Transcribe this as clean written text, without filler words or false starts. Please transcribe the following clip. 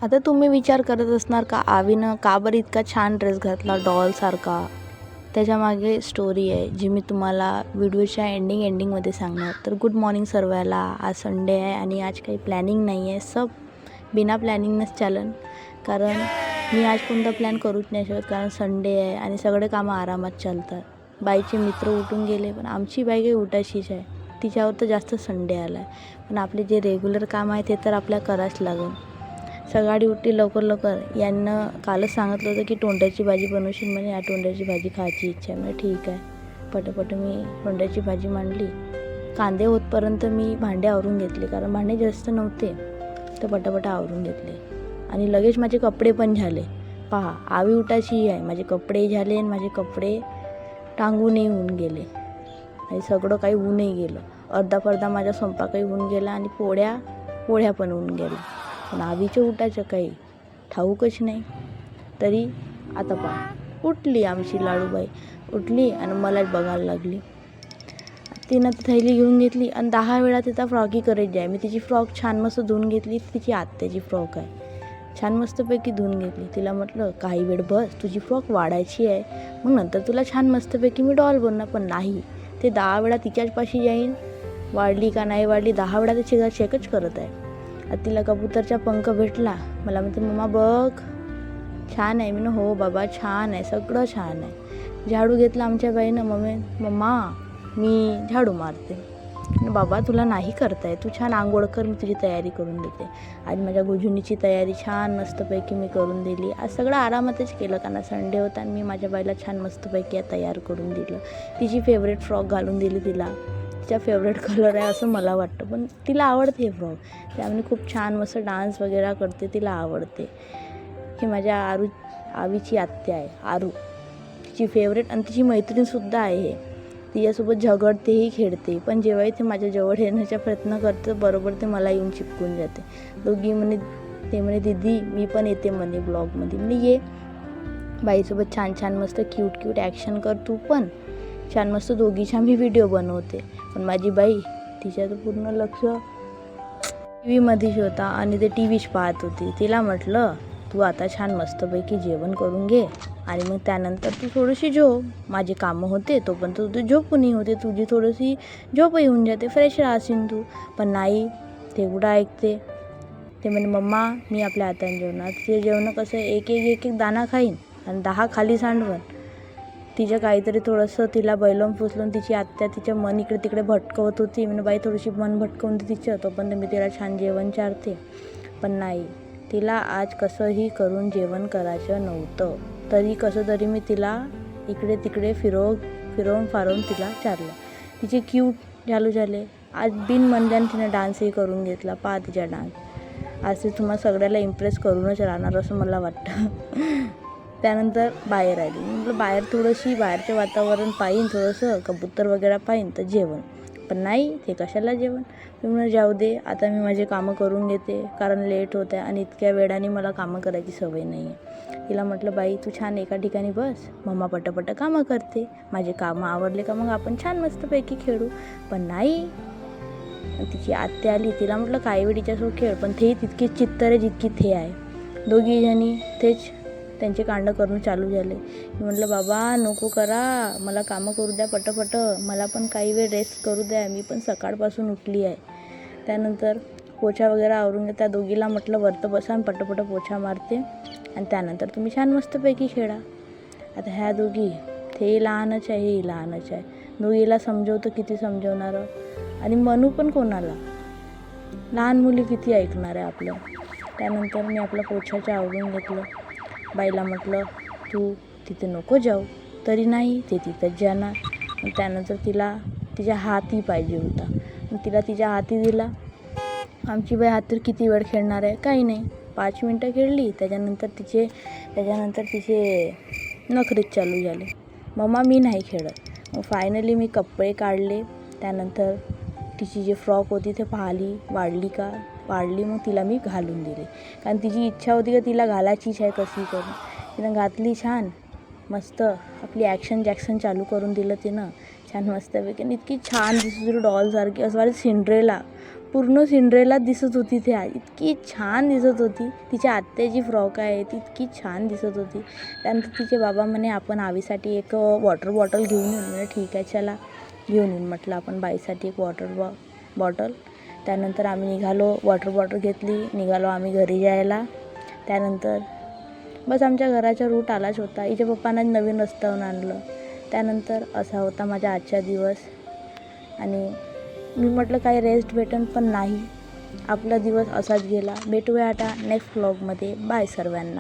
आता तुम्ही विचार करत असणार का आवीनं का बरं इतका छान ड्रेस घातला डॉलसारखा. त्याच्यामागे स्टोरी आहे जी मी तुम्हाला व्हिडिओच्या एंडिंगमध्ये सांगणार. तर गुड मॉर्निंग सर्वाला. आज संडे आहे आणि आज काही प्लॅनिंग नाही आहे. सब बिना प्लॅनिंगनंच चालन. कारण मी आज कोणता प्लॅन करूच नाही शकत कारण संडे आहे आणि सगळे कामं आरामात चालतात. बाईचे मित्र उठून गेले पण आमची बाई काही उठायचीच आहे. तिच्यावर तर जास्त संडे आला आहे. पण आपले जे रेग्युलर काम आहे ते तर आपल्याला करावंच लागेल. सकाळी उठली लवकर. यांना कालच सांगितलं होतं की तोंड्याची भाजी बनवशील म्हणे. या तोंड्याची भाजी खायची इच्छा आहे. म्हणजे ठीक आहे. पटपट मी तोंड्याची भाजी मांडली. कांदे होतपर्यंत मी भांडे आवरून घेतले कारण भांडे जास्त नव्हते. तर पटापट आवरून घेतले आणि लगेच माझे कपडे पण झाले. पहा आवी उठायची आहे. माझे कपडे झाले आणि माझे कपडे टांगूनही होऊन गेले आणि सगळं काही होऊनही गेलं. अर्धा माझा स्वयंपाकही होऊन गेला आणि पोळ्या पण होऊन गेल्या. पण आवीचं उठायचं काही ठाऊकच नाही. तरी आता पहा उठली आमची लाडूबाई. उठली आणि मलाच बघायला लागली. तिनं थैली घेऊन घेतली आणि 10 वेळा तिचा फ्रॉकी करायची आहे. मी तिची फ्रॉक छान मस्त धुवून घेतली. तिची आत्याची फ्रॉक आहे. छान मस्तपैकी धुवून घेतली. तिला म्हटलं काही वेळ बस, तुझी फ्रॉक वाढायची आहे, मग नंतर तुला छान मस्तपैकी मी डॉल बनणार. पण नाही, ते 10 वेळा तिच्याचपाशी जाईन. वाढली का नाही वाढली 10 वेळा ते चेकच करत आहे. आता तिला कबूतरचा पंख भेटला. मला म्हणते मम्मा बघ छान आहे. मी हो बाबा छान आहे, सगळं छान आहे. झाडू घेतला आमच्या बाईनं. मम्मा मी झाडू मारते. बाबा तुला नाही करताय, तू छान आंघोळ कर, मी तुझी तयारी करून देते. आज माझ्या गुजुनीची तयारी छान मस्तपैकी मी करून दिली. आज सगळं आरामातच केलं कारण संडे होता आणि मी माझ्या बाईला छान मस्तपैकी तयार करून दिलं. तिची फेवरेट फ्रॉक घालून दिली तिला. तिचा फेवरेट कलर आहे असं मला वाटतं, पण तिला आवडते हे फ्रॉक. त्यामुळे खूप छान मस्त डान्स वगैरे करते, तिला आवडते. ही माझ्या आवीची आत्या आहे आरू. तिची फेवरेट आणि तिची मैत्रीणसुद्धा आहे. तिच्यासोबत झगडतेही खेळते. पण जेव्हाही ते माझ्या जवळ येण्याचा प्रयत्न करते बरोबर ते मला येऊन चिपकून जाते. दोघी म्हणे दीदी मी पण येते म्हणे ब्लॉगमध्ये. म्हणे ये बाईसोबत छान मस्त क्यूट ॲक्शन कर तू पण. छान मस्त दोघीच्या मी व्हिडिओ बनवते. पण माझी बाई तिच्यात पूर्ण लक्ष टी व्हीमध्येच होता आणि ते टी व्हीच पाहत होती. तिला म्हटलं तू आता छान मस्तपैकी जेवण करून घे आणि मग त्यानंतर तू थोडीशी झोप. माझे कामं होते तोपर्यंत तुझी झोपूनही होते. तुझी थोडीशी झोपही होऊन जाते, फ्रेश राहशील तू. पण नाही, ते कुठं ऐकते. ते म्हणे मम्मा मी आपल्या हाताने जेवणार. ते जेवणं कसं एक दाणा खाईन आणि 10 खाली सांडवण. तिचं काहीतरी थोडंसं तिला बैलवून फुसलून तिची आत्या तिचं मन इकडे तिकडे भटकवत होती. म्हणजे बाई थोडीशी मन भटकवून दे तिचं, तोपर्यंत मी तिला छान जेवण चारते. पण नाही, तिला आज कसंही करून जेवण करायचं नव्हतं. तरी मी तिला इकडे तिकडे फिरवून फारवून तिला चारलं. तिचे क्यूट झाले. आज बिनमंद्याने तिने डान्सही करून घेतला. पहा तिचा डान्स. आज ते तुम्हाला सगळ्याला इम्प्रेस करूनच राहणार असं मला वाटतं. त्यानंतर बाहेर आली. म्हटलं बाहेरचं वातावरण पाहीन, थोडंसं कबूतर वगैरे पाहीन तर जेवण. पण नाही, ते कशाला जेवण. मी म्हणून जाऊ दे आता मी माझे कामं करून घेते कारण लेट होत आहे आणि इतक्या वेळाने मला कामं करायची सवय नाही आहे. तिला म्हटलं बाई तू छान एका ठिकाणी बस, मम्मा पटापट कामं करते. माझे कामं आवरले का मग आपण छान मस्तपैकी खेळू. पण नाही, तिची आत्या आली. तिला म्हटलं काही वेळ तिच्यासोबत खेळ, पण ते तितकीच चित्तर आहे जितकी ते आहे. दोघी जणी तेच त्यांचे कांड करून चालू झाले. मी म्हटलं बाबा नको करा, मला कामं करू द्या पटपट, मला पण काही वेळ रेस्ट करू द्या, मी पण सकाळपासून उठली आहे. त्यानंतर पोछा वगैरे आवरून त्या दोघीला म्हटलं वरतं बसा आणि पटपट पोछा मारते आणि त्यानंतर तुम्ही छान मस्तपैकी खेळा. आता ह्या दोघी, ते लहानच आहे हे लहानच आहे. दोघीला समजवतं किती समजवणार आणि म्हणू पण कोणाला. लहान मुली किती ऐकणार आहे आपलं. त्यानंतर मी आपलं पोछाचं आवरून घेतलं. बाईला म्हटलं तू तिथे नको जाऊ, तरी नाही ते तिथंच जाणार. त्यानंतर तिला तिच्या हाती पाहिजे होता. तिला तिच्या हाती दिला. आमची बाई हात तर किती वेळ खेळणार आहे, काही नाही, 5 मिनटं खेळली. त्याच्यानंतर तिचे नखरेच चालू झाले. मम्मा मी नाही खेळत. मग फायनली मी कपडे काढले. त्यानंतर तिची जी फ्रॉक होती ते पाहिली वाढली. मग तिला मी घालून दिली कारण तिची इच्छा होती का तिला घालायचीच आहे कशी करून. तिनं घातली छान मस्त. आपली ॲक्शन चालू करून दिलं तिनं छान मस्तपैकी. आणि इतकी छान दिसत होती डॉलसारखी, असं वाटतं सिंड्रेला. पूर्ण सिंड्रेला दिसत होती. त्या इतकी छान दिसत होती. तिच्या आत्याची फ्रॉक आहे ती इतकी छान दिसत होती. त्यानंतर तिचे बाबा म्हणे आपण आवीसाठी एक वॉटर बॉटल घेऊन येऊ. म्हणजे ठीक आहे चला घेऊन येऊन म्हटलं आपण बाईसाठी एक वॉटर बॉटल. त्यानंतर आम्ही निघालो, वॉटर बॉटल घेतली, निघालो आम्ही घरी जायला. त्यानंतर बस आमच्या घराचा रूट आलाच होता. हिच्या पप्पांना नवीन रस्त्यावरून आणलं. त्यानंतर असा होता माझा आजचा दिवस. आणि मी म्हटलं काही रेस्ट भेटेन, पण नाही, आपला दिवस असाच गेला. भेटूया आता नेक्स्ट व्लॉगमध्ये. बाय सर्वांना.